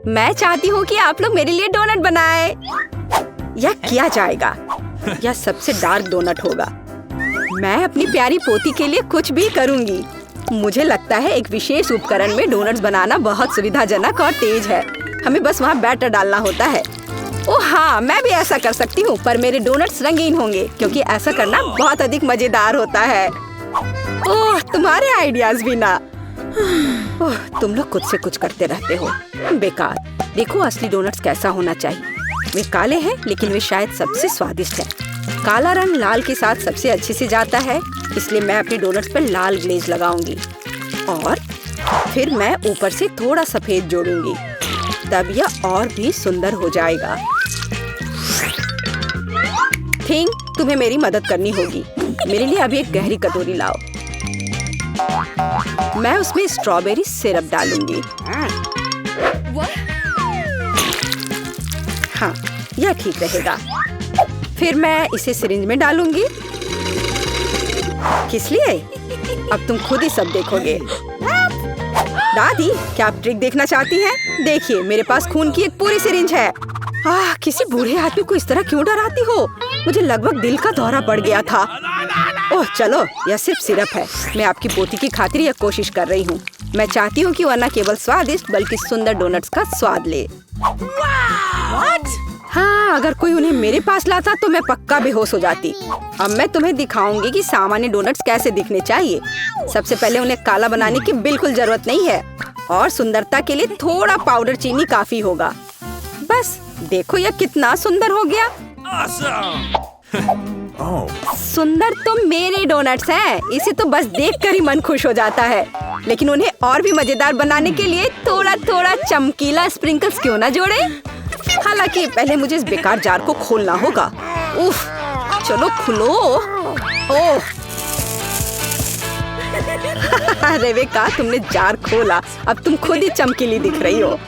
मैं चाहती हूँ कि आप लोग मेरे लिए डोनट बनाएं। यह किया जाएगा। यह सबसे डार्क डोनट होगा। मैं अपनी प्यारी पोती के लिए कुछ भी करूँगी। मुझे लगता है एक विशेष उपकरण में डोनट्स बनाना बहुत सुविधाजनक और तेज है। हमें बस वहाँ बैटर डालना होता है। ओह हाँ, मैं भी ऐसा कर सकती हूँ, पर मेरे डोनट्स रंगीन होंगे क्योंकि ऐसा करना बहुत अधिक मजेदार होता है। ओह, तुम्हारे आइडियाज भी ना। ओह, तुम लोग खुद से कुछ करते रहते हो। बेकार। देखो असली डोनट्स कैसा होना चाहिए। वे काले हैं लेकिन वे शायद सबसे स्वादिष्ट है। काला रंग लाल के साथ सबसे अच्छे से जाता है, इसलिए मैं अपने डोनट्स पर लाल ग्लेज लगाऊंगी और फिर मैं ऊपर से थोड़ा सफेद जोड़ूंगी। तब यह और भी सुंदर हो जाएगा। थिंग, तुम्हें मेरी मदद करनी होगी। मेरे लिए अभी एक गहरी कटोरी लाओ। मैं उसमें स्ट्रॉबेरी सिरप डालूंगी। हाँ, यह ठीक रहेगा। फिर मैं इसे सिरिंज में डालूंगी। किस लिए? अब तुम खुद ही सब देखोगे। दादी, क्या आप ट्रिक देखना चाहती हैं? देखिए, मेरे पास खून की एक पूरी सिरिंज है। किसी बूढ़े आदमी को इस तरह क्यों डराती हो? मुझे लगभग दिल का दौरा पड़ गया था। ओह चलो, यह सिर्फ सिरप है। मैं आपकी पोती की खातिर यह कोशिश कर रही हूँ। मैं चाहती हूँ कि वह न केवल स्वादिष्ट बल्कि सुंदर डोनट्स का स्वाद ले। हाँ, अगर कोई उन्हें मेरे पास लाता तो मैं पक्का बेहोश हो जाती। अब मैं तुम्हें दिखाऊंगी कि सामान्य डोनट्स कैसे दिखने चाहिए। सबसे पहले उन्हें काला बनाने की बिल्कुल जरूरत नहीं है और सुंदरता के लिए थोड़ा पाउडर चीनी काफी होगा। बस देखो यह कितना सुंदर हो गया। सुंदर तो मेरे डोनट्स हैं। इसे तो बस देखकर ही मन खुश हो जाता है। लेकिन उन्हें और भी मजेदार बनाने के लिए थोड़ा थोड़ा चमकीला स्प्रिंकल्स क्यों ना जोड़े? हालांकि पहले मुझे इस बेकार जार को खोलना होगा। उफ, चलो खुलो। ओह, रेवेका, तुमने जार खोला। अब तुम खुद ही चमकीली दिख रही हो।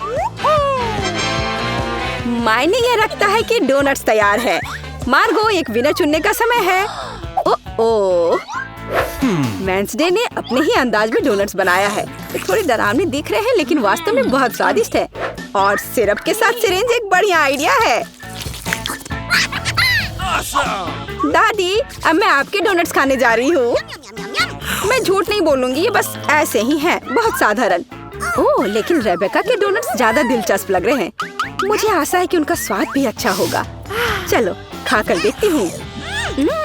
मायने यह रखता है कि डोनट्स तैयार है। मार्गो, एक विनर चुनने का समय है। ओह, वेंसडे ने अपने ही अंदाज में डोनट्स बनाया है। थोड़ी डरावनी दिख रहे हैं लेकिन वास्तव में बहुत स्वादिष्ट है। और सिरप के साथ सिरिंज एक बढ़िया आइडिया है। दादी, अब मैं आपके डोनट्स खाने जा रही हूँ। मैं झूठ नहीं बोलूंगी, ये बस ऐसे ही हैं, बहुत साधारण। ओह, लेकिन रेबेका के डोनट्स ज्यादा दिलचस्प लग रहे हैं। मुझे आशा है कि उनका स्वाद भी अच्छा होगा। चलो खाकर देखती हूँ।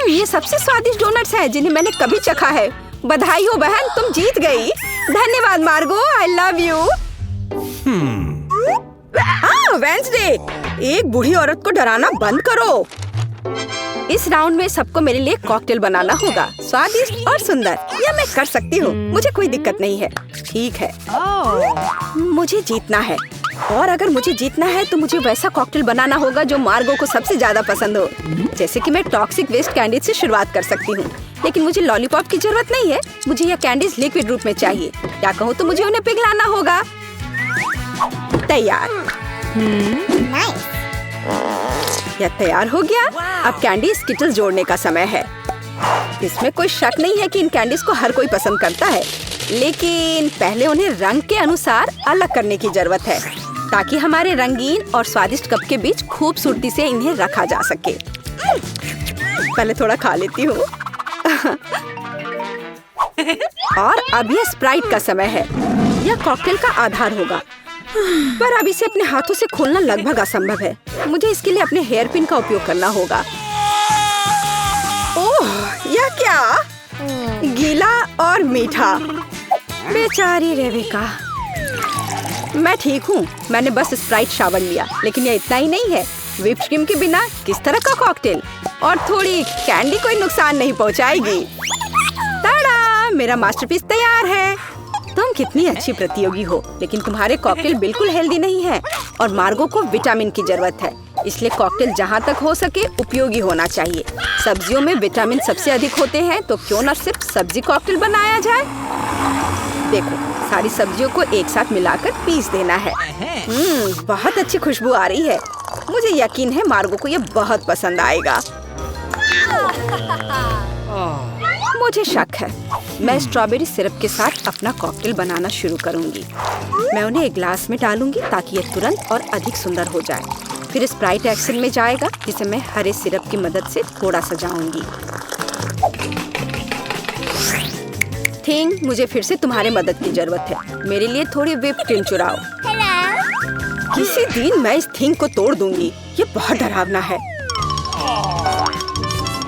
ये सबसे स्वादिष्ट डोनट्स हैं जिन्हें मैंने कभी चखा है। बधाई हो बहन, तुम जीत गई। धन्यवाद मार्गो, आई लव यू। वेंसडे, एक बूढ़ी औरत को डराना बंद करो। इस राउंड में सबको मेरे लिए कॉकटेल बनाना होगा, स्वादिष्ट और सुंदर। यह मैं कर सकती हूँ, मुझे कोई दिक्कत नहीं है। ठीक है, मुझे जीतना है और अगर मुझे जीतना है तो मुझे वैसा कॉकटेल बनाना होगा जो मार्गो को सबसे ज्यादा पसंद हो। जैसे कि मैं टॉक्सिक वेस्ट कैंडीज से शुरुआत कर सकती हूँ, लेकिन मुझे लॉलीपॉप की जरूरत नहीं है। मुझे यह कैंडीज लिक्विड रूप में चाहिए। क्या कहूँ तो मुझे उन्हें पिघलाना होगा। तैयार। यह तैयार हो गया। अब कैंडी स्किटल्स जोड़ने का समय है। इसमें कोई शक नहीं है कि इन कैंडीज को हर कोई पसंद करता है, लेकिन पहले उन्हें रंग के अनुसार अलग करने की जरूरत है ताकि हमारे रंगीन और स्वादिष्ट कप के बीच खूबसूरती से इन्हें रखा जा सके। पहले थोड़ा खा लेती हूँ। और अब यह स्प्राइट का समय है। यह कॉकटेल का आधार होगा, पर अब इसे अपने हाथों से खोलना लगभग असंभव है। मुझे इसके लिए अपने हेयर पिन का उपयोग करना होगा। ओह, यह क्या? गीला और मीठा। बेचारी रेवेका। मैं ठीक हूँ, मैंने बस स्प्राइट शावर लिया, लेकिन यह इतना ही नहीं है। व्हिप्ड क्रीम के बिना किस तरह का कॉकटेल? और थोड़ी कैंडी कोई नुकसान नहीं पहुँचाएगी। ताड़ा, मेरा मास्टरपीस तैयार है। तुम कितनी अच्छी प्रतियोगी हो, लेकिन तुम्हारे कॉकटेल बिल्कुल हेल्दी नहीं है और मार्गो को विटामिन की जरूरत है। इसलिए कॉकटेल जहाँ तक हो सके उपयोगी होना चाहिए। सब्जियों में विटामिन सबसे अधिक होते हैं, तो क्यों न सिर्फ सब्जी कॉकटेल बनाया जाए। देखो, सारी सब्जियों को एक साथ मिलाकर पीस देना है। बहुत अच्छी खुशबू आ रही है। मुझे यकीन है मार्गो को यह बहुत पसंद आएगा। मुझे शक है। मैं स्ट्रॉबेरी सिरप के साथ अपना कॉकटेल बनाना शुरू करूंगी। मैं उन्हें एक ग्लास में डालूंगी ताकि ये तुरंत और अधिक सुंदर हो जाए। फिर स्प्राइट एक्शन में जाएगा, जिसे मैं हरे सिरप की मदद से थोड़ा सजाऊंगी। थिंग, मुझे फिर से तुम्हारी मदद की जरूरत है। मेरे लिए थोड़ी व्हिप क्रीम चुराओ। किसी दिन मैं इस थिंग को तोड़ दूंगी। ये बहुत डरावना है।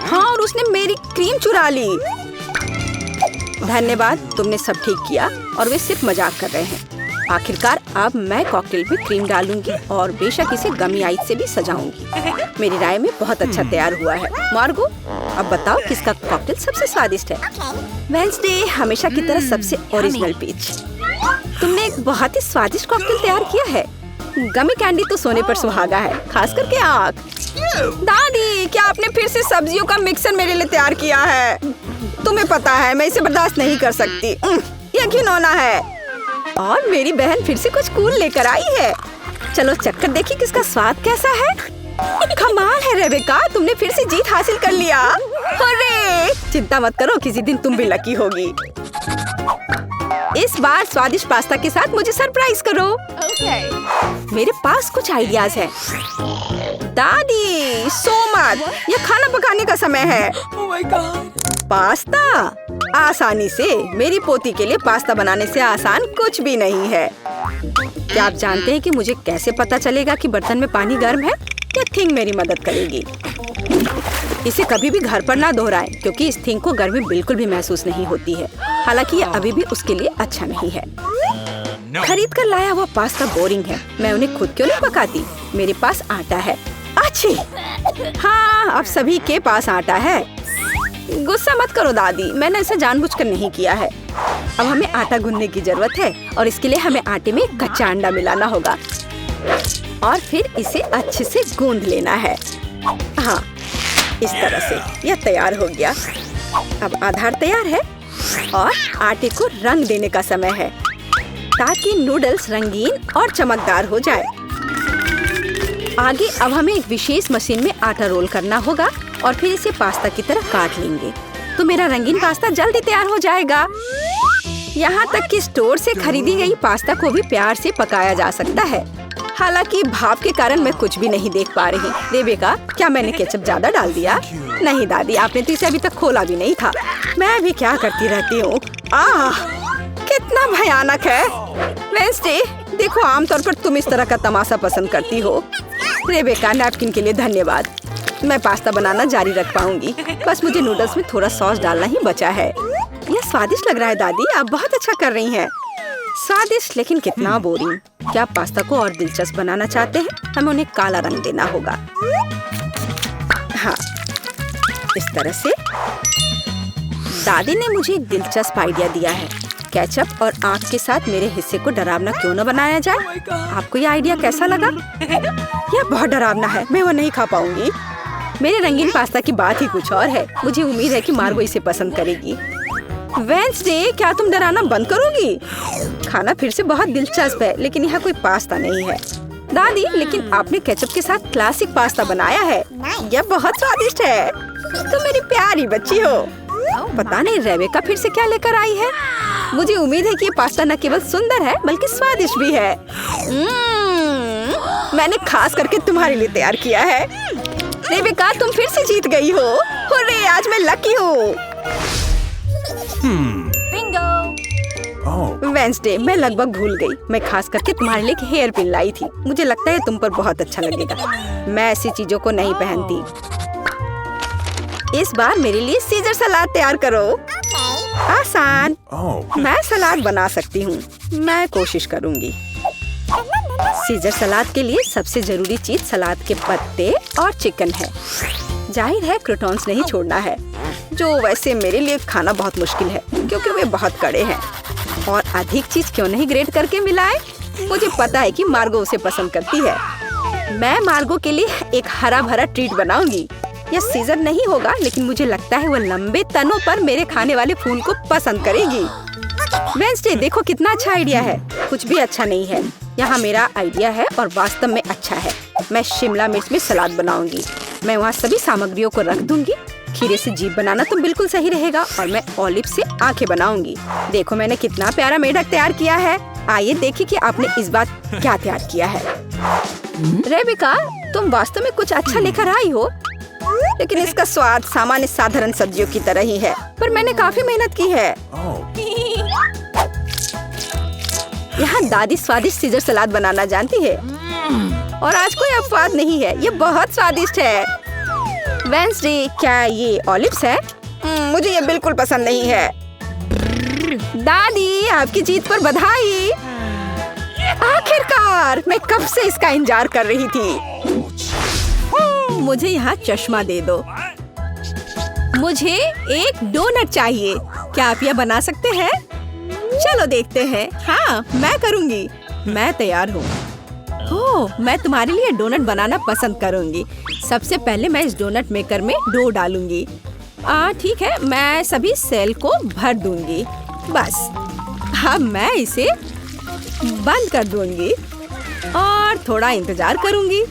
हाँ, और उसने मेरी क्रीम चुरा ली। धन्यवाद, तुमने सब ठीक किया। और वे सिर्फ मजाक कर रहे हैं। आखिरकार अब मैं कॉकटेल में क्रीम डालूंगी और बेशक इसे गमी आइस से भी सजाऊंगी। मेरी राय में बहुत अच्छा तैयार हुआ है। मार्गो, अब बताओ किसका कॉकटेल सबसे स्वादिष्ट है? वेंसडे, हमेशा की तरह सबसे ओरिजिनल पीच। तुमने एक बहुत ही स्वादिष्ट कॉकटेल तैयार किया है। गमी कैंडी तो सोने पर सुहागा है, खास करके आँख। दादी, क्या आपने फिर से सब्जियों का मिक्सर मेरे लिए तैयार किया है? तुम्हें पता है मैं इसे बर्दाश्त नहीं कर सकती। ये घिनौना है। और मेरी बहन फिर से कुछ कूल लेकर आई है। चलो चक्कर देखिए किसका स्वाद कैसा है। कमाल है रेबेका, तुमने फिर से जीत हासिल कर लिया। अरे चिंता मत करो, किसी दिन तुम भी लकी होगी। इस बार स्वादिष्ट पास्ता के साथ मुझे सरप्राइज करो। मेरे पास कुछ आइडियाज हैं। दादी, सो मत, यह खाना पकाने का समय है। पास्ता? आसानी से। मेरी पोती के लिए पास्ता बनाने से आसान कुछ भी नहीं है। क्या आप जानते हैं कि मुझे कैसे पता चलेगा कि बर्तन में पानी गर्म है? या थिंग मेरी मदद करेगी। इसे कभी भी घर पर ना दोहराएं, क्योंकि इस थिंग को गर्मी बिल्कुल भी महसूस नहीं होती है। हालांकि ये अभी भी उसके लिए अच्छा नहीं है। खरीद कर लाया हुआ पास्ता बोरिंग है। मैं उन्हें खुद क्यों नहीं पकाती? मेरे पास आटा है। अच्छी, हाँ, अब सभी के पास आटा है। गुस्सा मत करो दादी, मैंने ऐसा जानबूझकर नहीं किया है। अब हमें आटा गूंदने की जरूरत है और इसके लिए हमें आटे में कच्चा अंडा मिलाना होगा और फिर इसे अच्छे से गूंद लेना है। हाँ, इस तरह से यह तैयार हो गया। अब आधार तैयार है और आटे को रंग देने का समय है ताकि नूडल्स रंगीन और चमकदार हो जाए। आगे अब हमें एक विशेष मशीन में आटा रोल करना होगा और फिर इसे पास्ता की तरह काट लेंगे, तो मेरा रंगीन पास्ता जल्दी तैयार हो जाएगा। यहाँ तक कि स्टोर से खरीदी गई पास्ता को भी प्यार से पकाया जा सकता है। हालांकि भाप के कारण मैं कुछ भी नहीं देख पा रही। रेबेका, क्या मैंने केचप ज्यादा डाल दिया? नहीं दादी, आपने तो इसे अभी तक खोला भी नहीं था। मैं भी क्या करती रहती हूँ। कितना भयानक है। वेंसडे, देखो, आमतौर पर तुम इस तरह का तमाशा पसंद करती हो। रेबेका, नैपकिन के लिए धन्यवाद। मैं पास्ता बनाना जारी रख पाऊंगी। बस मुझे नूडल्स में थोड़ा सॉस डालना ही बचा है। यह स्वादिष्ट लग रहा है दादी, आप बहुत अच्छा कर रही हैं। स्वादिष्ट, लेकिन कितना बोरिंग। क्या आप पास्ता को और दिलचस्प बनाना चाहते हैं? हमें उन्हें काला रंग देना होगा। हाँ, इस तरह से। दादी ने मुझे एक दिलचस्प आइडिया दिया है। केचप और आँख के साथ मेरे हिस्से को डरावना क्यों न बनाया जाए? आपको ये आइडिया कैसा लगा? यह बहुत डरावना है, मैं वो नहीं खा पाऊंगी। मेरे रंगीन पास्ता की बात ही कुछ और है। मुझे उम्मीद है कि मार्गो इसे पसंद करेगी। वेंसडे, क्या तुम डराना बंद करोगी? खाना फिर से बहुत दिलचस्प है, लेकिन यहाँ कोई पास्ता नहीं है। दादी, लेकिन आपने केचप के साथ क्लासिक पास्ता बनाया है। यह बहुत स्वादिष्ट है। तुम मेरी प्यारी बच्ची हो। पता नहीं रेबेका फिर से क्या लेकर आई है। मुझे उम्मीद है कि ये पास्ता न केवल सुंदर है बल्कि स्वादिष्ट भी है। मैंने खास करके तुम्हारे लिए तैयार किया है। रेबेका, तुम फिर से जीत गई हो। हुर्रे, आज मैं लकी हूँ। वेंसडे, मैं लगभग भूल गई। मैं खास करके तुम्हारे लिए एक हेयर पिन लाई थी। मुझे लगता है तुम पर बहुत अच्छा लगेगा। मैं ऐसी चीजों को नहीं पहनती। इस बार मेरे लिए सीजर सलाद तैयार करो। आसान। मैं सलाद बना सकती हूँ। मैं कोशिश करूँगी। सीजर सलाद के लिए सबसे जरूरी चीज सलाद के पत्ते और चिकन है। जाहिर है क्रूटॉन्स नहीं छोड़ना है, जो वैसे मेरे लिए खाना बहुत मुश्किल है क्योंकि वे बहुत कड़े हैं। और अधिक चीज क्यों नहीं ग्रेट करके मिलाए? मुझे पता है कि मार्गो उसे पसंद करती है। मैं मार्गो के लिए एक हरा भरा ट्रीट बनाऊंगी। यह सीजर नहीं होगा, लेकिन मुझे लगता है वह लंबे तनों पर मेरे खाने वाले फूल को पसंद करेगी। वेंसडे, देखो कितना अच्छा आइडिया है। कुछ भी अच्छा नहीं है। यहाँ मेरा आइडिया है और वास्तव में अच्छा है। मैं शिमला मिर्च में सलाद बनाऊंगी। मैं वहाँ सभी सामग्रियों को रख दूंगी। खीरे से जीभ बनाना तो बिल्कुल सही रहेगा और मैं ऑलिव से आंखें बनाऊंगी। देखो मैंने कितना प्यारा मेढक तैयार किया है। आइए देखिए कि आपने इस बार क्या तैयार किया है। रेबिका, तुम वास्तव में कुछ अच्छा लेकर आई हो, लेकिन इसका स्वाद सामान्य साधारण सब्जियों की तरह ही है, पर मैंने काफी मेहनत की है। यहाँ दादी स्वादिष्ट सीजर सलाद बनाना जानती है और आज कोई अपवाद नहीं है, ये बहुत स्वादिष्ट है। वेंसडे, क्या ये ऑलिव्स है? मुझे ये बिल्कुल पसंद नहीं है। दादी, आपकी जीत पर बधाई। आखिरकार, मैं कब से इसका इंतजार कर रही थी। मुझे यहाँ चश्मा दे दो। मुझे एक डोनट चाहिए। क्या आप यह बना सकते हैं? चलो देखते हैं। हाँ, मैं करूँगी। मैं तैयार हूँ। ओह, मैं तुम्हारे लिए डोनट बनाना पसंद करूँगी। सबसे पहले मैं इस डोनट मेकर में डो डालूंगी। ठीक है, मैं सभी सेल को भर दूंगी। बस अब मैं इसे बंद कर दूंगी और थोड़ा इंतजार करूंगी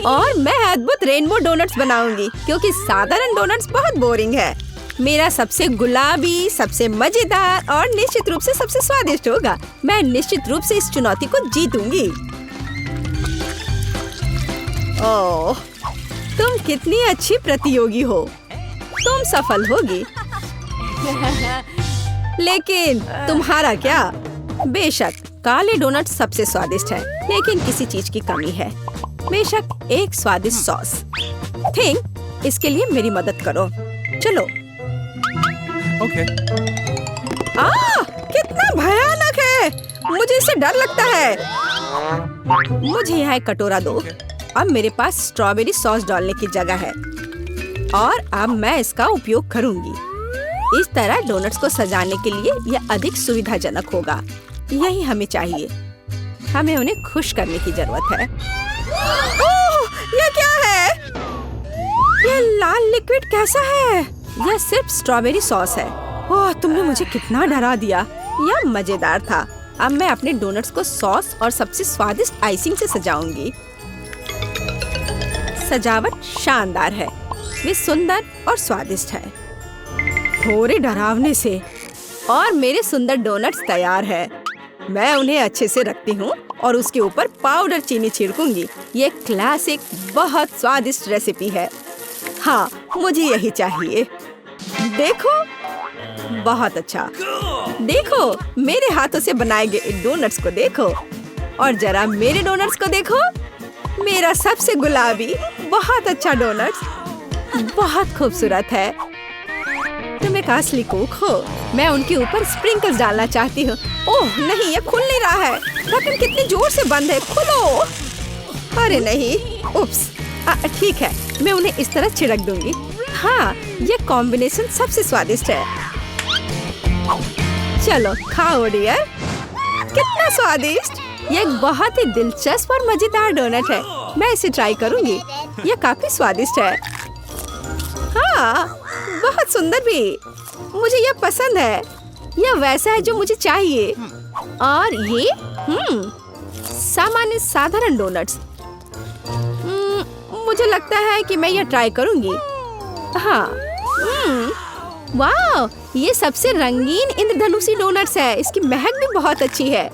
और मैं अद्भुत रेनबो डोनट्स बनाऊंगी, क्योंकि साधारण डोनट्स बहुत बोरिंग है। मेरा सबसे गुलाबी, सबसे मजेदार और निश्चित रूप से सबसे स्वादिष्ट होगा। मैं निश्चित रूप से इस चुनौती को जीतूंगी। ओह, तुम कितनी अच्छी प्रतियोगी हो। तुम सफल होगी। लेकिन तुम्हारा क्या? बेशक काले डोनट सबसे स्वादिष्ट है, लेकिन किसी चीज की कमी है। बेशक एक स्वादिष्ट सॉस। थिंक, इसके लिए मेरी मदद करो। चलो। ओके। कितना भयानक है। मुझे इससे डर लगता है। मुझे यहाँ एक कटोरा दो। अब मेरे पास स्ट्रॉबेरी सॉस डालने की जगह है और अब मैं इसका उपयोग करूंगी। इस तरह डोनट्स को सजाने के लिए यह अधिक सुविधाजनक होगा। यही हमें चाहिए। हमें उन्हें खुश करने की जरूरत है। ओह, यह क्या है? यह लाल लिक्विड कैसा है? यह सिर्फ स्ट्रॉबेरी सॉस है। ओह, तुमने मुझे कितना डरा दिया। यह मजेदार था। अब मैं अपने डोनट्स को सॉस और सबसे स्वादिष्ट आइसिंग से सजाऊंगी। सजावट शानदार है। वे सुंदर और स्वादिष्ट है, थोड़े डरावने से। और मेरे सुंदर डोनट्स तैयार है। मैं उन्हें अच्छे से रखती हूँ और उसके ऊपर पाउडर चीनी छिड़कूंगी। ये क्लासिक बहुत स्वादिष्ट रेसिपी है। हाँ, मुझे यही चाहिए। देखो, बहुत अच्छा। देखो, मेरे हाथों से बनाए गए डोनट्स को देखो और जरा मेरे डोनट्स को देखो। मेरा सबसे गुलाबी बहुत अच्छा डोनट्स बहुत खूबसूरत है। तुम एक असली कुक हो। मैं उनके ऊपर स्प्रिंकल्स डालना चाहती हूँ। ओह नहीं, ये खुल नहीं रहा है। ढक्कन कितनी जोर से बंद है। खोलो। अरे नहीं, उप्स। ठीक है, मैं उन्हें इस तरह छिड़क दूंगी। हाँ, ये कॉम्बिनेशन सबसे स्वादिष्ट है। चलो खाओ डियर। कितना स्वादिष्ट। ये एक बहुत ही दिलचस्प और मजेदार डोनट है। मैं इसे ट्राई करूंगी। ये काफी स्वादिष्ट है। हाँ, बहुत सुंदर भी। मुझे यह पसंद है। यह वैसा है जो मुझे चाहिए। और ये सामान्य साधारण डोनट्स। मुझे लगता है कि मैं यह ट्राई करूंगी। हाँ, वाह, ये सबसे रंगीन इंद्रधनुषी डोनट्स है। इसकी महक भी बहुत अच्छी है।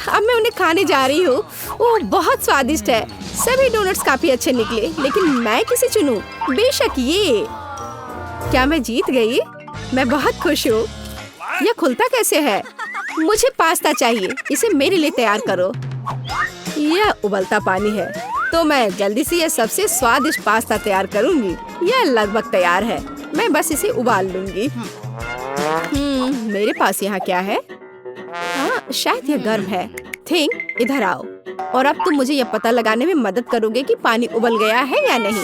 अब मैं उन्हें खाने जा रही हूँ। ओह, बहुत स्वादिष्ट है। सभी डोनट्स काफी अच्छे निकले, लेकिन मैं किसे चुनूं? बेशक ये। क्या मैं जीत गई? मैं बहुत खुश हूँ। यह खुलता कैसे है? मुझे पास्ता चाहिए। इसे मेरे लिए तैयार करो। यह उबलता पानी है, तो मैं जल्दी से यह सबसे स्वादिष्ट पास्ता तैयार करूंगी। यह लगभग तैयार है। मैं बस इसे उबाल लूंगी। मेरे पास यहाँ क्या है? हाँ, शायद यह गर्म है। थिंक, इधर आओ और अब तुम मुझे यह पता लगाने में मदद करोगे कि पानी उबल गया है या नहीं।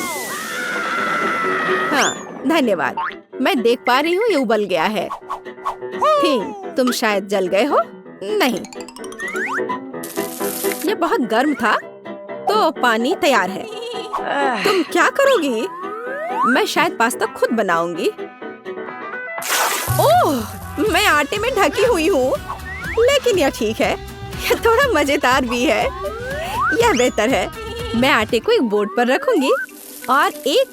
हाँ, धन्यवाद। मैं देख पा रही हूँ ये उबल गया है। थिंक, तुम शायद जल गए हो। नहीं, ये बहुत गर्म था, तो पानी तैयार है। तुम क्या करोगी? मैं शायद पास्ता खुद बनाऊंगी। ओह, मैं आटे में ढकी हुई हूँ, लेकिन यह ठीक है। यह थोड़ा मजेदार भी है। यह बेहतर है। मैं आटे को एक बोर्ड पर रखूंगी और एक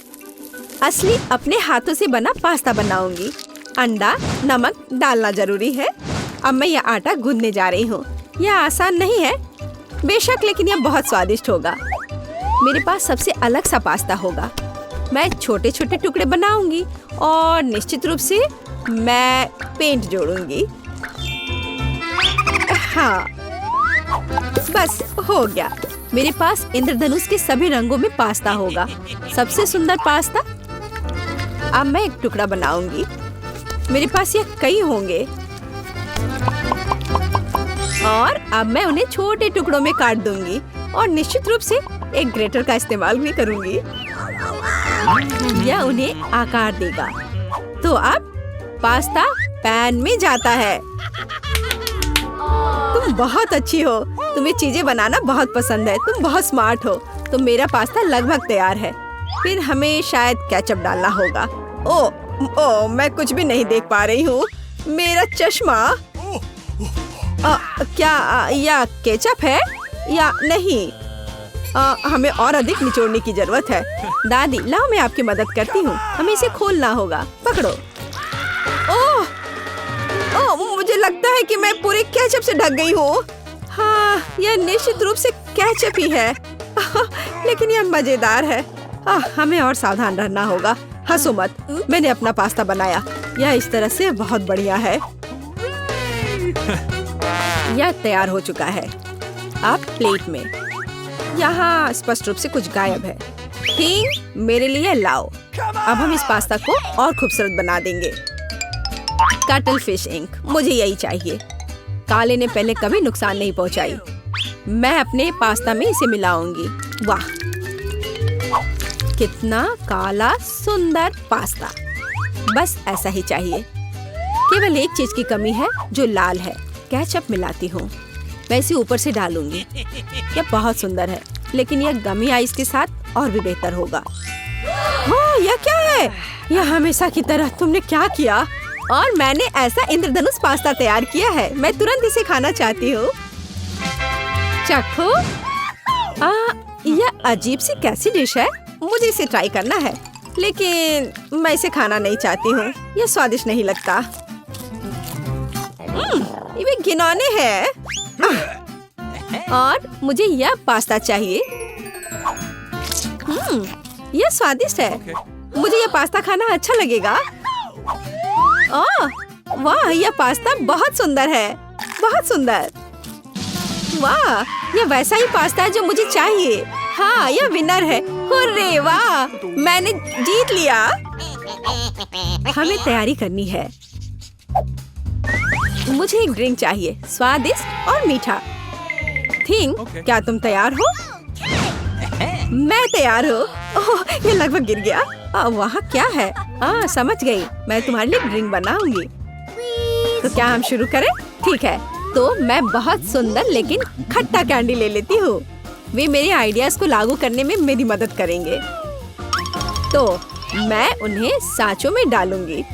असली अपने हाथों से बना पास्ता बनाऊंगी। अंडा, नमक डालना जरूरी है। अब मैं यह आटा गूंदने जा रही हूँ। यह आसान नहीं है बेशक, लेकिन यह बहुत स्वादिष्ट होगा। मेरे पास सबसे अलग सा पास्ता होगा। मैं छोटे छोटे टुकड़े बनाऊंगी और निश्चित रूप से मैं पेंट जोड़ूंगी। हाँ, बस हो गया। मेरे पास इंद्रधनुष के सभी रंगों में पास्ता होगा। सबसे सुंदर पास्ता। अब मैं एक टुकड़ा बनाऊंगी। मेरे पास ये कई होंगे और अब मैं उन्हें छोटे टुकड़ों में काट दूंगी और निश्चित रूप से एक ग्रेटर का इस्तेमाल भी करूंगी। यह उन्हें आकार देगा। तो अब पास्ता पैन में जाता है। तुम बहुत अच्छी हो। तुम्हें चीजें बनाना बहुत पसंद है। तुम बहुत स्मार्ट हो। तो मेरा पास्ता लगभग तैयार है। फिर हमें शायद केचप डालना होगा। ओ, मैं कुछ भी नहीं देख पा रही हूँ। मेरा चश्मा। क्या यह केचप है या नहीं? हमें और अधिक निचोड़ने की जरूरत है। दादी, लाओ मैं आपकी मदद करती हूँ। हमें इसे खोलना होगा। पकड़ो। ओह, मुझे लगता है कि मैं पूरे केचप से ढक गई हूँ। हाँ, यह निश्चित रूप से केचप ही है। लेकिन यह मजेदार है। हमें और सावधान रहना होगा। हंसो मत, मैंने अपना पास्ता बनाया। यह इस तरह से बहुत बढ़िया है। यह तैयार हो चुका है। अब प्लेट में। यहाँ स्पष्ट रूप से कुछ गायब है। ठीक, मेरे लिए लाओ। अब हम इस पास्ता को और खूबसूरत बना देंगे। कटल फिश इंक, मुझे यही चाहिए। काले ने पहले कभी नुकसान नहीं पहुंचाई। मैं अपने पास्ता में इसे मिलाऊंगी। वाह, कितना काला सुंदर पास्ता। बस ऐसा ही चाहिए। केवल एक चीज की कमी है जो लाल है। केचप मिलाती हूँ। मैं इसे ऊपर से डालूंगी। यह बहुत सुंदर है, लेकिन यह गमी आइस के साथ और भी बेहतर होगा। यह क्या है? यह हमेशा की तरह तुमने क्या किया? और मैंने ऐसा इंद्रधनुष पास्ता तैयार किया है। मैं तुरंत इसे खाना चाहती हूँ। चखो। यह अजीब सी कैसी डिश है? मुझे इसे ट्राई करना है, लेकिन मैं इसे खाना नहीं चाहती हूँ। यह स्वादिष्ट नहीं लगता। ये घिनौने है। और मुझे यह पास्ता चाहिए। यह स्वादिष्ट है। मुझे यह पास्ता खाना अच्छा लगेगा। वाह, यह पास्ता बहुत सुंदर है। बहुत सुंदर। वाह, यह वैसा ही पास्ता है जो मुझे चाहिए। हाँ, यह विनर है। हुर्रे, वाह, मैंने जीत लिया। हमें तैयारी करनी है। मुझे एक ड्रिंक चाहिए, स्वादिष्ट और मीठा। थिंग, क्या तुम तैयार हो? मैं तैयार हूँ। ओह, ये लगभग गिर गया। वहाँ क्या है? समझ गई। मैं तुम्हारे लिए ड्रिंक बनाऊंगी। तो क्या हम शुरू करें? ठीक है। तो मैं बहुत सुंदर लेकिन खट्टा कैंडी ले लेती हूँ। वे मेरे आइडियाज को लागू करने में मेरी मदद करेंगे। तो मैं उन्हें सांचों में डालूंगी।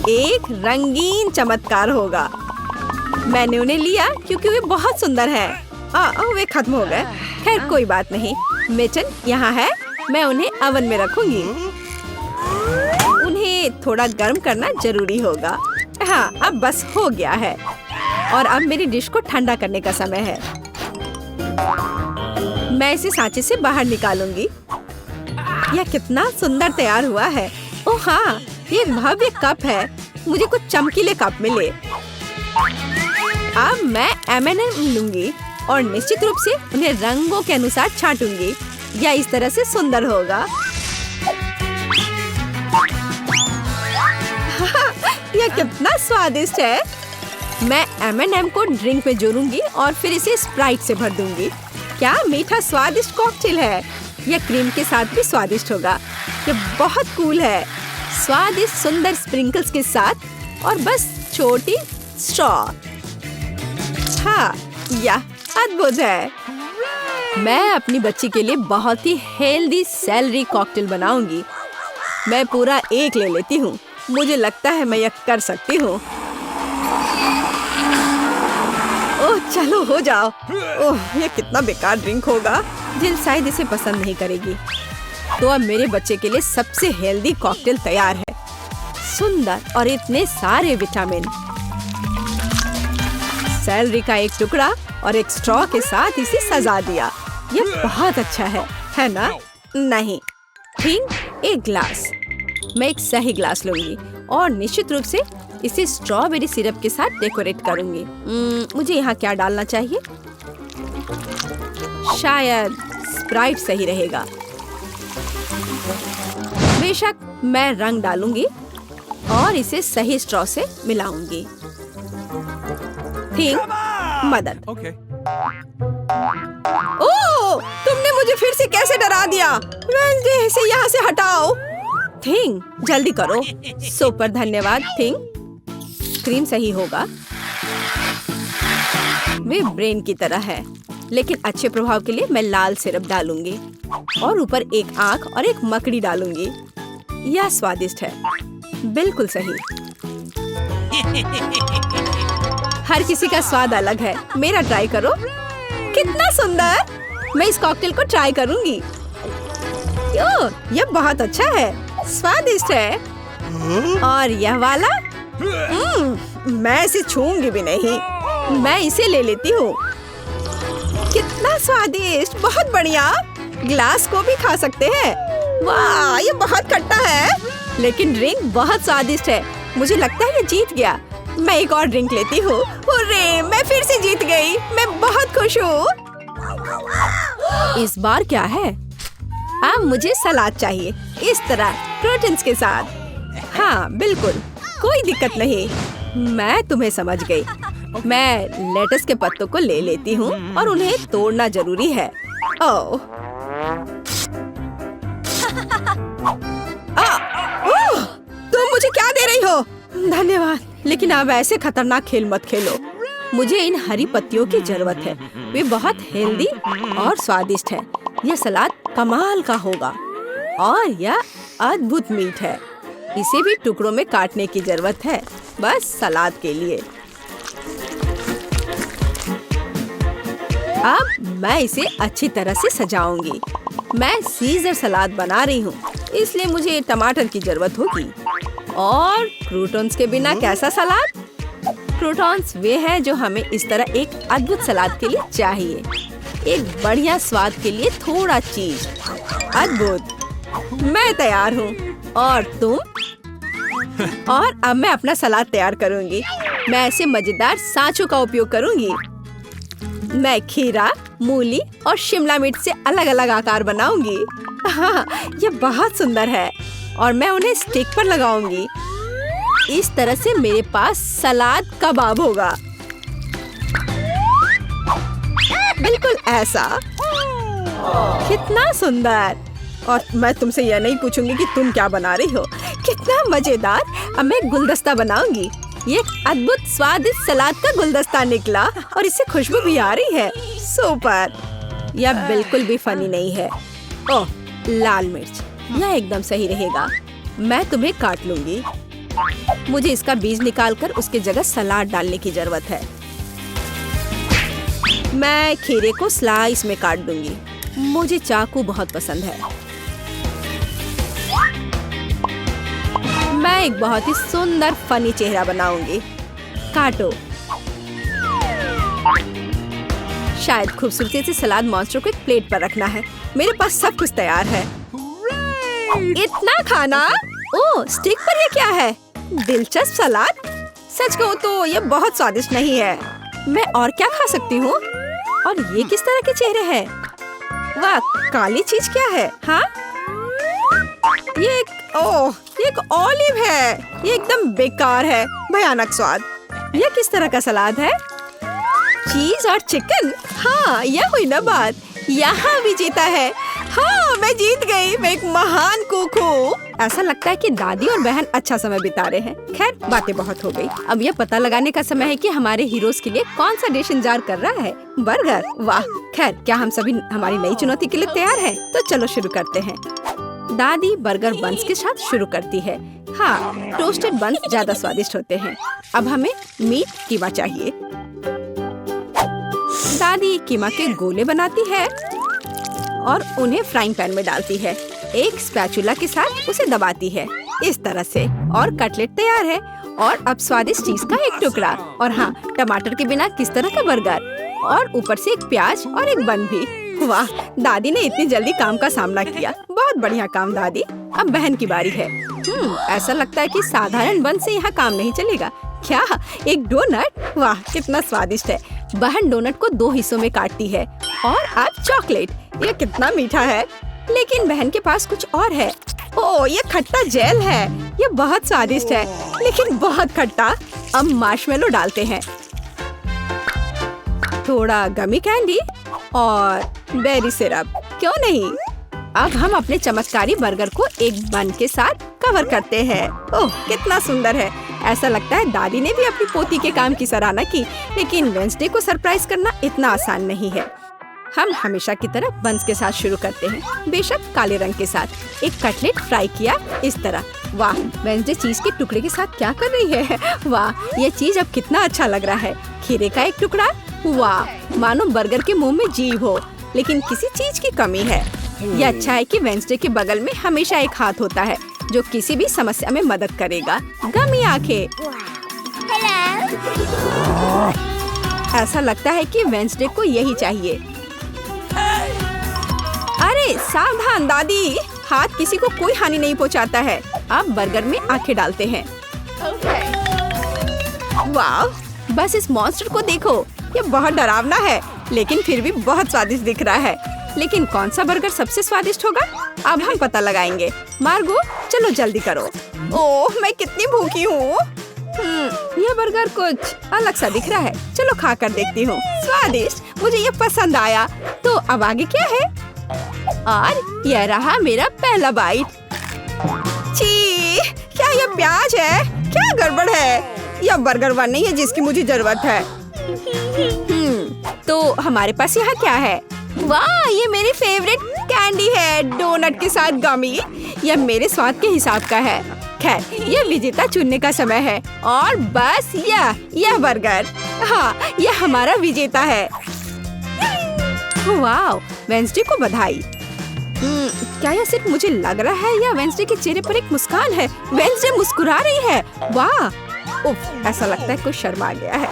एक रंगीन चमत्कार होगा। मैंने उन्हें लिया क्योंकि वे बहुत सुंदर हैं। वे खत्म हो गए। खैर, कोई बात नहीं। मिटन यहाँ है। मैं उन्हें ओवन में रखूंगी। उन्हें थोड़ा गर्म करना जरूरी होगा। हाँ, अब बस हो गया है। और अब मेरी डिश को ठंडा करने का समय है। मैं इसे सांचे से बाहर निकालूंगी। यह कितना सुंदर तैयार हुआ है। ओह हाँ, ये भव्य कप है। मुझे कुछ चमकीले कप मिले। अब मैं M&M लूंगी और निश्चित रूप से उन्हें रंगों के अनुसार छांटूंगी। यह इस तरह से सुंदर होगा। यह कितना स्वादिष्ट है। मैं M&M को ड्रिंक में जोड़ूंगी और फिर इसे स्प्राइट से भर दूंगी। क्या मीठा स्वादिष्ट कॉकटेल है। यह क्रीम के साथ भी स्वादिष्ट होगा। यह बहुत कूल है। स्वादिष्ट सुंदर स्प्रिंकल्स के साथ और बस छोटी स्ट्रॉ। हाँ, यह अद्भुत है। मैं अपनी बच्ची के लिए बहुत ही हेल्दी सेलरी कॉकटेल बनाऊंगी। मैं पूरा एक ले लेती हूँ। मुझे लगता है मैं यह कर सकती हूँ। ओह, चलो हो जाओ। ओह, यह कितना बेकार ड्रिंक होगा। जिल शायद इसे पसंद नहीं करेगी। तो अब मेरे बच्चे के लिए सबसे हेल्दी कॉकटेल तैयार है। सुंदर और इतने सारे विटामिन। सेलरी का एक टुकड़ा और एक स्ट्रॉ के साथ इसे सजा दिया। ये बहुत अच्छा है ना? नहीं, ठीक, एक ग्लास। मैं एक सही ग्लास लूंगी और निश्चित रूप से इसे स्ट्रॉबेरी सिरप के साथ डेकोरेट करूंगी। मुझे यहाँ क्या डालना चाहिए? शायद स्प्राइट सही रहेगा। बेशक मैं रंग डालूंगी और इसे सही स्ट्रॉ से मिलाऊंगी। ठीक, मदद। Okay. ओह, तुमने मुझे फिर से कैसे डरा दिया? वेंसडे, इसे यहाँ से हटाओ। थिंग, जल्दी करो। सुपर, धन्यवाद थिंग। क्रीम सही होगा। वे ब्रेन की तरह है, लेकिन अच्छे प्रभाव के लिए मैं लाल सिरप डालूंगी और ऊपर एक आंख और एक मकड़ी डालूंगी। यह स्वादिष्ट है, बिल्कुल सही। हर किसी का स्वाद अलग है। मेरा ट्राई करो। कितना सुंदर! मैं इस कॉकटेल को ट्राई करूंगी। यह बहुत अच्छा है, स्वादिष्ट है। और यह वाला? मैं इसे छूंगी भी नहीं। मैं इसे ले लेती हूँ। कितना स्वादिष्ट, बहुत बढ़िया। ग्लास को भी खा सकते हैं। वाह, ये बहुत खट्टा है, लेकिन ड्रिंक बहुत स्वादिष्ट है। मुझे लगता है ये जीत गया। मैं एक और ड्रिंक लेती हूँ। हुर्रे, मैं फिर से जीत गई। मैं बहुत खुश हूँ। इस बार क्या है? अब मुझे सलाद चाहिए, इस तरह प्रोटीन्स के साथ। हाँ, बिल्कुल, कोई दिक्कत नहीं। मैं तुम्हें समझ गई। मैं लेटस के पत्तों को ले लेती हूँ और उन्हें तोड़ना जरूरी है। ओह, तुम मुझे क्या दे रही हो? धन्यवाद, लेकिन अब ऐसे खतरनाक खेल मत खेलो। मुझे इन हरी पत्तियों की जरूरत है। वे बहुत हेल्दी और स्वादिष्ट है। यह सलाद कमाल का होगा और यह अद्भुत मीठ है। इसे भी टुकड़ों में काटने की जरूरत है, बस सलाद के लिए। अब मैं इसे अच्छी तरह से सजाऊंगी। मैं सीजर सलाद बना रही हूँ, इसलिए मुझे टमाटर की जरूरत होगी। और क्रूटॉन्स के बिना कैसा सलाद? क्रूटॉन्स वे हैं जो हमें इस तरह एक अद्भुत सलाद के लिए चाहिए। एक बढ़िया स्वाद के लिए थोड़ा चीज। अद्भुत, मैं तैयार हूँ। और तुम? और अब मैं अपना सलाद तैयार करूँगी। मैं ऐसे मजेदार सांचों का उपयोग करूँगी। मैं खीरा, मूली और शिमला मिर्च से अलग अलग आकार बनाऊंगी। हाँ, ये बहुत सुंदर है और मैं उन्हें स्टिक पर लगाऊंगी। इस तरह से मेरे पास सलाद कबाब होगा। बिल्कुल ऐसा। कितना सुंदर! और मैं तुमसे यह नहीं पूछूंगी कि तुम क्या बना रही हो। कितना मजेदार! अब मैं गुलदस्ता बनाऊंगी। ये एक अद्भुत स्वादिष्ट सलाद का गुलदस्ता निकला और इससे खुशबू भी आ रही है। सुपर! यह बिल्कुल भी फनी नहीं है। ओह, लाल मिर्च, यह एकदम सही रहेगा। मैं तुम्हें काट लूंगी। मुझे इसका बीज निकालकर उसके जगह सलाद डालने की जरूरत है। मैं खीरे को स्लाइस में काट दूंगी। मुझे चाकू बहुत पसंद है। मैं एक बहुत ही सुंदर फनी चेहरा बनाऊंगी। काटो। शायद खूबसूरती से सलाद मॉन्स्टर को एक प्लेट पर रखना है। मेरे पास सब कुछ तैयार है। इतना खाना? ओह, स्टिक पर ये क्या है? दिलचस्प सलाद। सच कहूँ तो ये बहुत स्वादिष्ट नहीं है। मैं और क्या खा सकती हूँ? और ये किस तरह के चेहरे हैं? वाह, काली चीज क्या है? हाँ, ये एक ऑलिव है। ये एकदम बेकार है, भयानक स्वाद। ये किस तरह का सलाद है? चीज और चिकन। हाँ, यह हुई ना बात। यहाँ भी जीता है। हाँ, मैं जीत गई। मैं एक महान कुक हूँ। ऐसा लगता है कि दादी और बहन अच्छा समय बिता रहे हैं। खैर, बातें बहुत हो गई। अब यह पता लगाने का समय है कि हमारे हीरोज के लिए कौन सा डिश इंतजार कर रहा है। बर्गर। वाह! खैर, क्या हम सभी हमारी नई चुनौती के लिए तैयार हैं? तो चलो शुरू करते हैं। दादी बर्गर बन्स के साथ शुरू करती है। हाँ, टोस्टेड बन्स ज्यादा स्वादिष्ट होते हैं। अब हमें मीट कीमा चाहिए। दादी कीमा के गोले बनाती है और उन्हें फ्राइंग पैन में डालती है। एक स्पैचुला के साथ उसे दबाती है इस तरह से और कटलेट तैयार है। और अब स्वादिष्ट चीज का एक टुकड़ा और हाँ, टमाटर के बिना किस तरह का बर्गर और ऊपर से एक प्याज और एक बन भी। वाह, दादी ने इतनी जल्दी काम का सामना किया। बहुत बढ़िया काम दादी। अब बहन की बारी है। ऐसा लगता है कि साधारण बन से यहाँ काम नहीं चलेगा। क्या एक डोनट? वाह, कितना स्वादिष्ट है। बहन डोनट को 2 हिस्सों में काटती है और अब चॉकलेट। ये कितना मीठा है। लेकिन बहन के पास कुछ और है। ओह, ये खट्टा जेल है। ये बहुत स्वादिष्ट है लेकिन बहुत खट्टा। अब मार्शमेलो डालते हैं, थोड़ा गमी कैंडी और बेरी सिरप। क्यों नहीं। अब हम अपने चमत्कारी बर्गर को एक बन के साथ कवर करते हैं। ओह, कितना सुंदर है। ऐसा लगता है दादी ने भी अपनी पोती के काम की सराहना की। लेकिन वेंसडे को सरप्राइज करना इतना आसान नहीं है। हम हमेशा की तरह बंस के साथ शुरू करते हैं, बेशक काले रंग के साथ। एक कटलेट फ्राई किया इस तरह। वाह, वेंसडे चीज के टुकड़े के साथ क्या कर रही है। वाह, ये चीज अब कितना अच्छा लग रहा है। खीरे का एक टुकड़ा। वाह, मानो बर्गर के मुंह में जीभ हो लेकिन किसी चीज की कमी है। यह अच्छा है कि वेंसडे के बगल में हमेशा एक हाथ होता है जो किसी भी समस्या में मदद करेगा। गमी आंखें। ऐसा लगता है कि वेंसडे को यही चाहिए। अरे सावधान दादी, हाथ किसी को कोई हानि नहीं पहुंचाता है। अब बर्गर में आंखें डालते हैं। वाह, बस इस मॉन्स्टर को देखो। ये बहुत डरावना है लेकिन फिर भी बहुत स्वादिष्ट दिख रहा है। लेकिन कौन सा बर्गर सबसे स्वादिष्ट होगा, अब हम पता लगाएंगे। मार्गो, चलो जल्दी करो। ओह, मैं कितनी भूखी हूँ। यह बर्गर कुछ अलग सा दिख रहा है। चलो खा कर देखती हूँ। स्वादिष्ट, मुझे ये पसंद आया। तो अब आगे क्या है? और यह रहा मेरा पहला बाइट। छी, क्या ये प्याज है? क्या गड़बड़ है? यह बर्गर वन नहीं है जिसकी मुझे जरूरत है। तो हमारे पास यहाँ क्या है? वाह, ये मेरी फेवरेट कैंडी है, डोनट के साथ गमी। यह मेरे स्वाद के हिसाब का है। खैर, यह विजेता चुनने का समय है। और बस यह बर्गर, हाँ, यह हमारा विजेता है। वाह, वेंसडे को बधाई। क्या यह सिर्फ मुझे लग रहा है या वेंसडे के चेहरे पर एक मुस्कान है? वेंसडे मुस्कुरा रही है। वाह, उफ, ऐसा लगता है कुछ शर्मा गया है।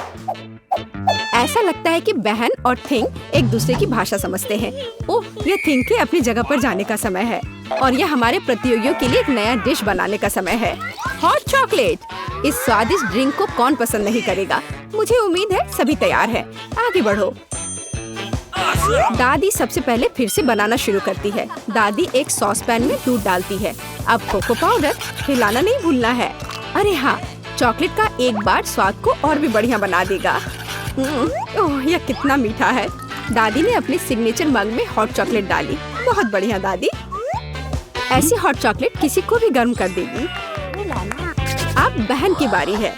ऐसा लगता है कि बहन और थिंग एक दूसरे की भाषा समझते हैं। ओह, ये थिंग के अपनी जगह पर जाने का समय है और यह हमारे प्रतियोगियों के लिए एक नया डिश बनाने का समय है। Hot chocolate. इस स्वादिष्ट ड्रिंक को कौन पसंद नहीं करेगा। मुझे उम्मीद है सभी तैयार हैं। आगे बढ़ो। दादी सबसे पहले फिर से बनाना शुरू करती है। दादी एक सॉस पैन में दूध डालती है। अब कोको पाउडर हिलाना नहीं भूलना है। अरे हाँ, चॉकलेट का एक बार स्वाद को और भी बढ़िया बना देगा। ओह, यह कितना मीठा है। दादी ने अपने सिग्नेचर मग में हॉट चॉकलेट डाली। बहुत बढ़िया दादी। ऐसी हॉट चॉकलेट किसी को भी गर्म कर देगी। अब बहन की बारी है।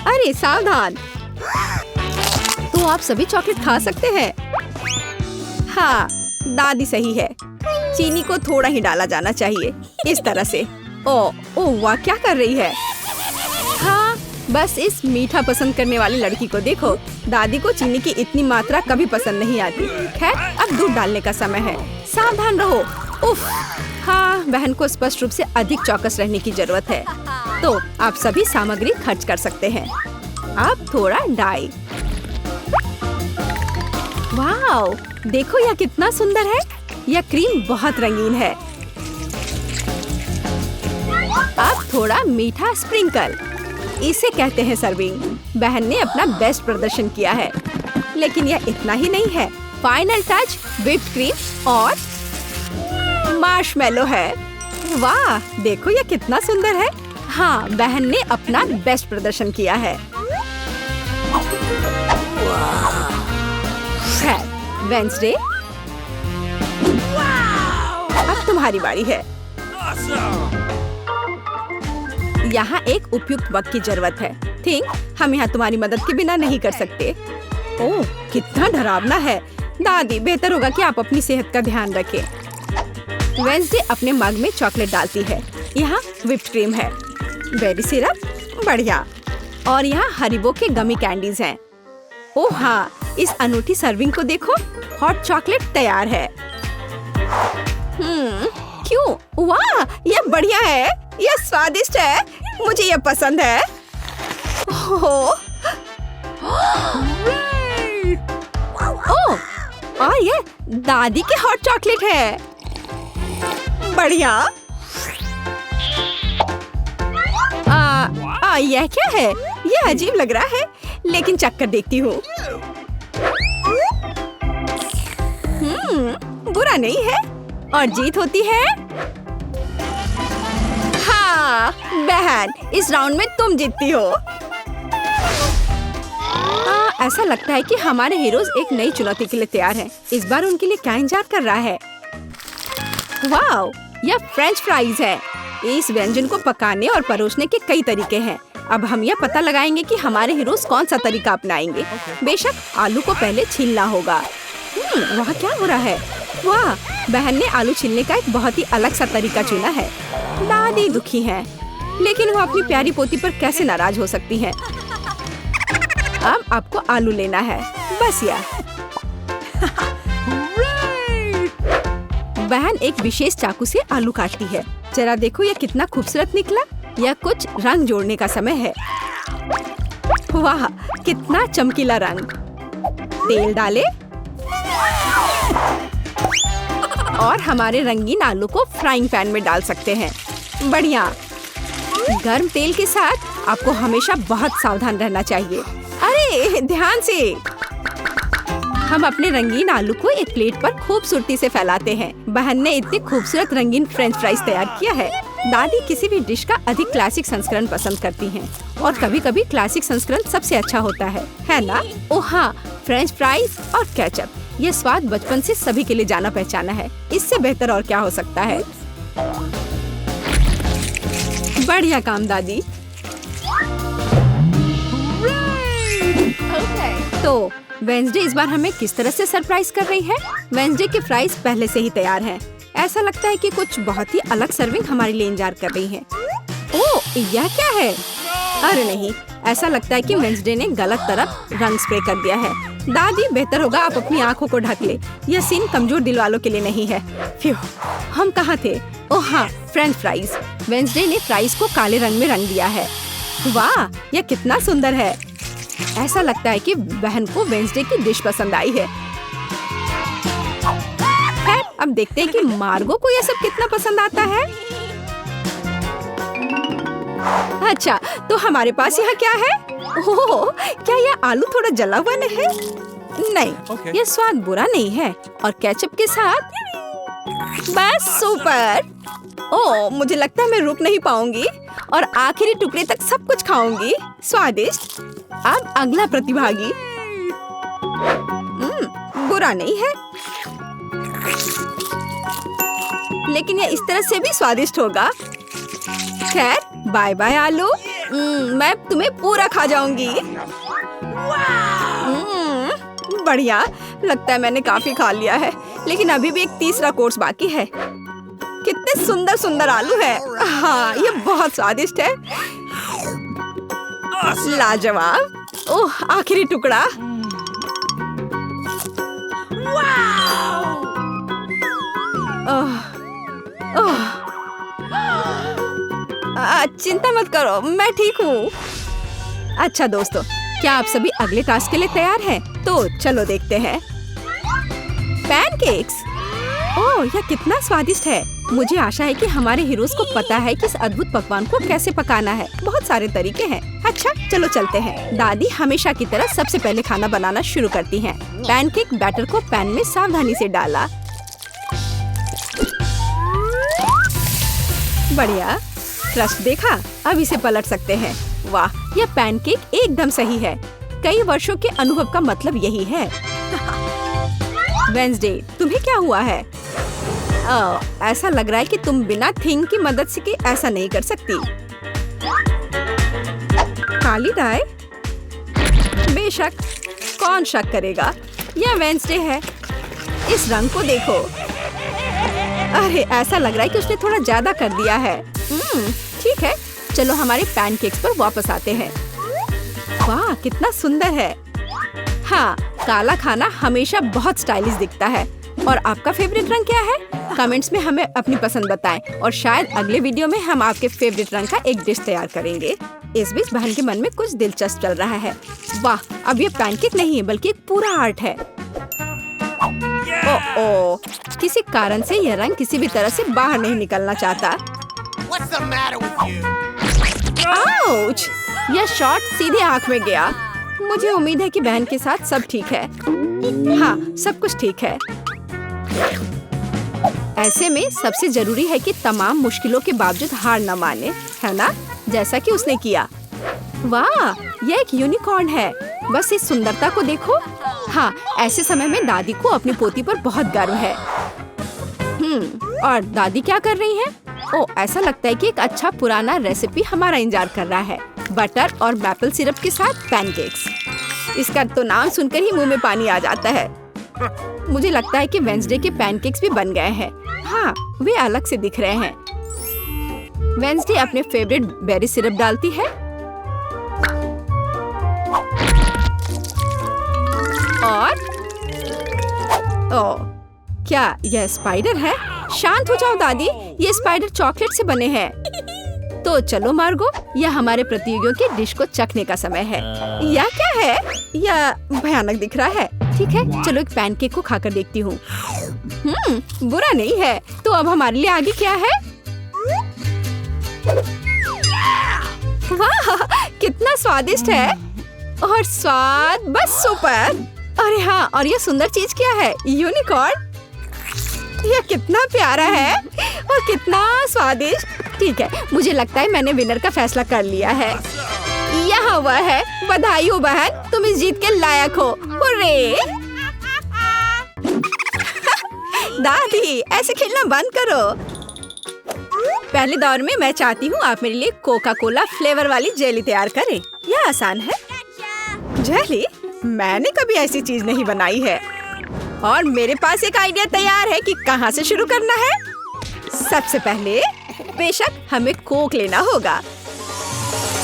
अरे सावधान, तो आप सभी चॉकलेट खा सकते हैं। हाँ, दादी सही है। चीनी को थोड़ा ही डाला जाना चाहिए इस तरह से। ओह वाह, क्या कर रही है। हाँ, बस इस मीठा पसंद करने वाली लड़की को देखो। दादी को चीनी की इतनी मात्रा कभी पसंद नहीं आती। खैर, अब दूध डालने का समय है। सावधान रहो। उफ, हाँ, बहन को स्पष्ट रूप से अधिक चौकस रहने की जरूरत है। तो आप सभी सामग्री खर्च कर सकते हैं। अब थोड़ा डाई। वाओ, देखो यह कितना सुंदर है। यह क्रीम बहुत रंगीन है। अब थोड़ा मीठा स्प्रिंकल, इसे कहते हैं सर्विंग। बहन ने अपना बेस्ट प्रदर्शन किया है। लेकिन यह इतना ही नहीं है। फाइनल टच व्हिप्ड क्रीम और मार्शमेलो है। वाह, देखो यह कितना सुंदर है। हाँ, बहन ने अपना बेस्ट प्रदर्शन किया है। वेंसडे, अब तुम्हारी बारी है। यहाँ एक उपयुक्त वक्त की जरूरत है। थिंक, हम यहाँ तुम्हारी मदद के बिना नहीं कर सकते। ओह, कितना डरावना है। दादी, बेहतर होगा कि आप अपनी सेहत का ध्यान रखें। वेंसडे अपने मग में चॉकलेट डालती है। यहाँ व्हिप्ड क्रीम है, बेरी सिरप, बढ़िया। और यहाँ हरिबो के गमी कैंडीज हैं। ओह हाँ, इस अनूठी सर्विंग को देखो। हॉट चॉकलेट तैयार है। क्यों? वाह, ये बढ़िया है, ये स्वादिष्ट है, मुझे ये पसंद है। ओह, और ये दादी के हॉट चॉकलेट है। बढ़िया। यह क्या है? ये अजीब लग रहा है, लेकिन चक्कर देखती हूँ। बुरा नहीं है और जीत होती है। हाँ बहन, इस राउंड में तुम जीतती हो। ऐसा लगता है कि हमारे हीरोज एक नई चुनौती के लिए तैयार हैं। इस बार उनके लिए क्या इंतजार कर रहा है? वाओ, यह फ्रेंच फ्राइज है। इस व्यंजन को पकाने और परोसने के कई तरीके हैं। अब हम यह पता लगाएंगे कि हमारे हीरोज कौन सा तरीका अपनाएंगे। बेशक आलू को पहले छीलना होगा। वहाँ क्या हो रहा है? वाह, बहन ने आलू छीलने का एक बहुत ही अलग सा तरीका चुना है। दादी दुखी हैं, लेकिन वो अपनी प्यारी पोती पर कैसे नाराज हो सकती हैं? अब आपको आलू लेना है, बस यह। बहन एक विशेष चाकू से आलू काटती है। जरा देखो यह कितना खूबसूरत निकला। यह कुछ रंग जोड़ने का समय है। वाह, कितना चमकीला रंग। तेल डाले और हमारे रंगीन आलू को फ्राइंग पैन में डाल सकते हैं। बढ़िया। गर्म तेल के साथ आपको हमेशा बहुत सावधान रहना चाहिए। अरे ध्यान से। हम अपने रंगीन आलू को एक प्लेट पर खूबसूरती से फैलाते हैं। बहन ने इतने खूबसूरत रंगीन फ्रेंच फ्राइज तैयार किया है। दादी किसी भी डिश का अधिक क्लासिक संस्करण पसंद करती हैं, और कभी-कभी क्लासिक संस्करण सबसे अच्छा होता है ना? ओह हाँ, फ्रेंच फ्राइज और केचप, ये स्वाद बचपन से सभी के लिए जाना पहचाना है। इससे बेहतर और क्या हो सकता है? बढ़िया काम दादी। तो वेंसडे इस बार हमें किस तरह से सरप्राइज कर रही है? वेंसडे के फ्राइज पहले से ही तैयार हैं। ऐसा लगता है कि कुछ बहुत ही अलग सर्विंग हमारे लिए इंतजार कर रही है। ओह, यह क्या है? अरे नहीं, ऐसा लगता है कि वेंसडे ने गलत तरफ रंग स्प्रे कर दिया है। दादी, बेहतर होगा आप अपनी आंखों को ढक ले। यह सीन कमजोर दिल वालों के लिए नहीं है। फ्यू, हम कहाँ थे? ओह हाँ, फ्रेंच फ्राइज। वेंसडे ने फ्राइज को काले रंग में रंग दिया है। वाह, यह कितना सुंदर है। ऐसा लगता है कि बहन को वेंसडे की डिश पसंद आई है। खैर, अब देखते हैं कि मार्गो को यह सब कितना पसंद आता है। अच्छा, तो हमारे पास यहाँ क्या है? ओह, क्या यह आलू थोड़ा जला हुआ नहीं है? नहीं, यह स्वाद बुरा नहीं है। और केचप के साथ बस सुपर। ओह, मुझे लगता है मैं रुक नहीं पाऊंगी और आखिरी टुकड़े तक सब कुछ खाऊंगी। स्वादिष्ट। अब अगला प्रतिभागी। बुरा नहीं है, लेकिन यह इस तरह से भी स्वादिष्ट होगा। खैर, बाय बाय आलू। मैं तुम्हें पूरा खा जाऊंगी। बढ़िया, लगता है मैंने काफी खा लिया है, लेकिन अभी भी एक तीसरा कोर्स बाकी है। कितने सुंदर सुंदर आलू है। हाँ, ये बहुत स्वादिष्ट है। लाजवाब। ओह, आखिरी टुकड़ा। चिंता मत करो, मैं ठीक हूँ। अच्छा दोस्तों, क्या आप सभी अगले टास्क के लिए तैयार हैं? तो चलो देखते हैं। पैनकेक्स। ओह, यह कितना स्वादिष्ट है। मुझे आशा है कि हमारे हीरोज को पता है कि इस अद्भुत पकवान को कैसे पकाना है। बहुत सारे तरीके हैं। अच्छा, चलो चलते हैं। दादी हमेशा की तरह सबसे पहले खाना बनाना शुरू करती हैं। पैनकेक बैटर को पैन में सावधानी से डाला। बढ़िया, क्रस्ट देखा? अब इसे पलट सकते हैं। वाह, यह पैनकेक एकदम सही है। कई वर्षों के अनुभव का मतलब यही है। वेंसडे, तुम्हें क्या हुआ है? ऐसा लग रहा है कि तुम बिना थिंग की मदद से ऐसा नहीं कर सकती। काली डाई? बेशक, कौन शक करेगा? यह वेंसडे है। इस रंग को देखो। अरे, ऐसा लग रहा है कि उसने थोड़ा ज्यादा कर दिया है। ठीक है, चलो हमारे पैनकेक्स पर वापस आते हैं। वाह, कितना सुंदर है। हाँ, काला खाना हमेशा बहुत स्टाइलिश दिखता है। और आपका फेवरेट रंग क्या है? कमेंट्स में हमें अपनी पसंद बताएं और शायद अगले वीडियो में हम आपके फेवरेट रंग का एक डिश तैयार करेंगे। इस बीच बहन के मन में कुछ दिलचस्प चल रहा है। वाह, अब ये पैनकेक नहीं है बल्कि एक पूरा आर्ट है। ओह, किसी कारण से यह रंग किसी भी तरह से बाहर नहीं निकलना चाहता। आउच! यह शॉट सीधे आँख में गया। मुझे उम्मीद है कि बहन के साथ सब ठीक है। हाँ, सब कुछ ठीक है। ऐसे में सबसे जरूरी है कि तमाम मुश्किलों के बावजूद हार न माने, है ना? जैसा कि उसने किया। वाह, यह एक यूनिकॉर्न है। बस इस सुंदरता को देखो। हाँ, ऐसे समय में दादी को अपनी पोती पर बहुत गर्व है। और दादी क्या कर रही है? ओह, ऐसा लगता है कि एक अच्छा पुराना रेसिपी हमारा इंतजार कर रहा है। बटर और मैपल सिरप के साथ पैनकेक्स। इसका तो नाम सुनकर ही मुंह में पानी आ जाता है। मुझे लगता है कि वेंसडे के पैनकेक्स भी बन गए हैं। हाँ, वे अलग से दिख रहे हैं। वेंसडे अपने फेवरेट बेरी सिरप डालती है और क्या यह स्पाइडर है? शांत हो जाओ दादी, ये स्पाइडर चॉकलेट से बने हैं। तो चलो मार्गो, यह हमारे प्रतियोगियों की डिश को चखने का समय है। यह क्या है? यह भयानक दिख रहा है। ठीक है, चलो एक पैनकेक को खाकर देखती हूँ। बुरा नहीं है। तो अब हमारे लिए आगे क्या है? वाह, कितना स्वादिष्ट है और स्वाद बस सुपर। अरे हाँ, और ये सुंदर चीज क्या है? यूनिकॉर्न। यह कितना प्यारा है और कितना स्वादिष्ट। ठीक है, मुझे लगता है मैंने विनर का फैसला कर लिया है। यहाँ वह है। बधाई हो बहन, तुम इस जीत के लायक हो। हुर्रे! दादी, ऐसे खेलना बंद करो। पहले दौर में मैं चाहती हूँ आप मेरे लिए कोका कोला फ्लेवर वाली जेली तैयार करें। यह आसान है। जेली? मैंने कभी ऐसी चीज नहीं बनाई है। और मेरे पास एक आइडिया तैयार है कि कहाँ से शुरू करना है। सबसे पहले बेशक हमें कोक लेना होगा।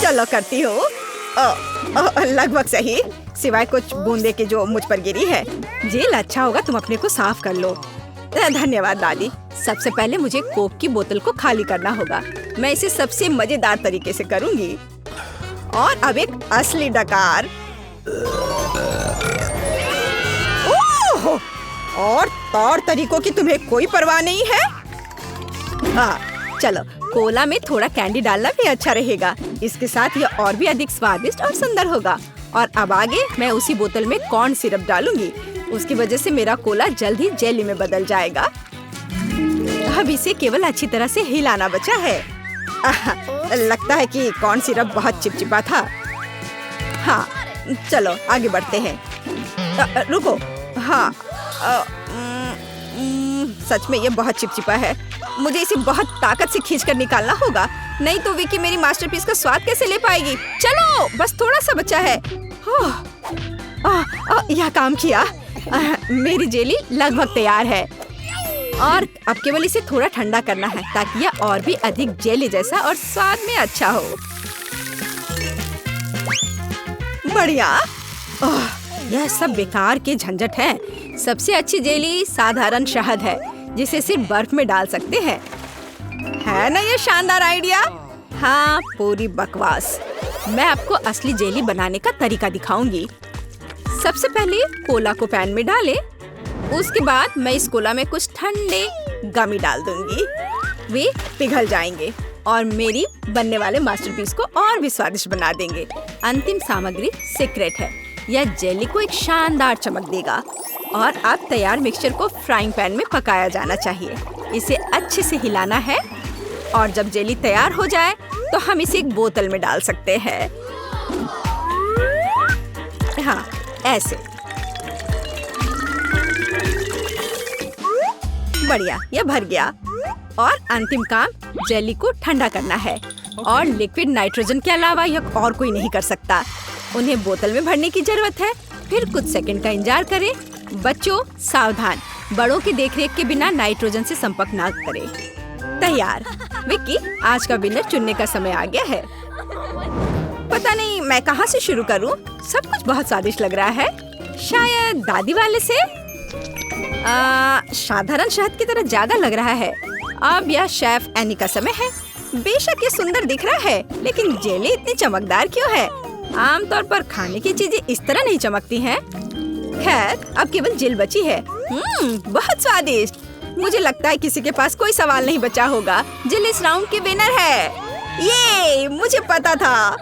चलो करती हूँ। लगभग सही, सिवाय कुछ बूंदे के जो मुझ पर गिरी है। जेल अच्छा होगा, तुम अपने को साफ कर लो। धन्यवाद दादी। सबसे पहले मुझे कोक की बोतल को खाली करना होगा। मैं इसे सबसे मजेदार तरीके से करूँगी। और अब एक असली डकार। और तौर तरीकों की तुम्हें कोई परवाह नहीं है? चलो, कोला में थोड़ा कैंडी डालना भी अच्छा रहेगा। इसके साथ यह और भी अधिक स्वादिष्ट और सुंदर होगा। और अब आगे मैं उसी बोतल में कॉर्न सिरप डालूंगी। उसकी वजह से मेरा कोला जल्द ही जेली में बदल जाएगा। अब इसे केवल अच्छी तरह से हिलाना बचा है। लगता है कि कॉर्न सिरप बहुत चिपचिपा था। हाँ, चलो आगे बढ़ते हैं। रुको। हाँ, सच में ये बहुत चिपचिपा है। मुझे इसे बहुत ताकत से खींचकर निकालना होगा, नहीं तो विकी मेरी मास्टरपीस का स्वाद कैसे ले पाएगी। चलो, बस थोड़ा सा बचा है। यह काम किया। मेरी जेली लगभग तैयार है और अब केवल इसे थोड़ा ठंडा करना है ताकि यह और भी अधिक जेली जैसा और स्वाद में अच्छा हो। बढ़िया। यह सब बेकार के झंझट है। सबसे अच्छी जेली साधारण शहद है जिसे सिर्फ बर्फ में डाल सकते हैं। है ना ये शानदार आइडिया? हाँ, पूरी बकवास। मैं आपको असली जेली बनाने का तरीका दिखाऊंगी। सबसे पहले कोला को पैन में डालें। उसके बाद मैं इस कोला में कुछ ठंडे गमी डाल दूंगी। वे पिघल जाएंगे और मेरी बनने वाले मास्टरपीस को और भी स्वादिष्ट बना देंगे। अंतिम सामग्री सीक्रेट है। यह जेली को एक शानदार चमक देगा। और अब तैयार मिक्सचर को फ्राइंग पैन में पकाया जाना चाहिए। इसे अच्छे से हिलाना है और जब जेली तैयार हो जाए तो हम इसे एक बोतल में डाल सकते हैं। हाँ, ऐसे। बढ़िया, यह भर गया। और अंतिम काम जेली को ठंडा करना है। और लिक्विड नाइट्रोजन के अलावा यह और कोई नहीं कर सकता। उन्हें बोतल में भरने की जरूरत है। फिर कुछ सेकंड का इंतजार करें। बच्चों सावधान, बड़ों की देखरेख के बिना नाइट्रोजन से संपर्क ना करें। तैयार। विक्की, आज का विनर चुनने का समय आ गया है। पता नहीं मैं कहाँ से शुरू करूँ। सब कुछ बहुत स्वादिष्ट लग रहा है। शायद दादी वाले से। साधारण शहद की तरह ज्यादा लग रहा है। अब यह शेफ एनी का समय है। बेशक ये सुंदर दिख रहा है, लेकिन जेली इतनी चमकदार क्यों है? आमतौर पर खाने की चीजें इस तरह नहीं चमकती हैं। खैर, अब केवल जेल बची है। बहुत स्वादिष्ट। मुझे लगता है किसी के पास कोई सवाल नहीं बचा होगा। जेल इस राउंड की विनर है। ये मुझे पता था।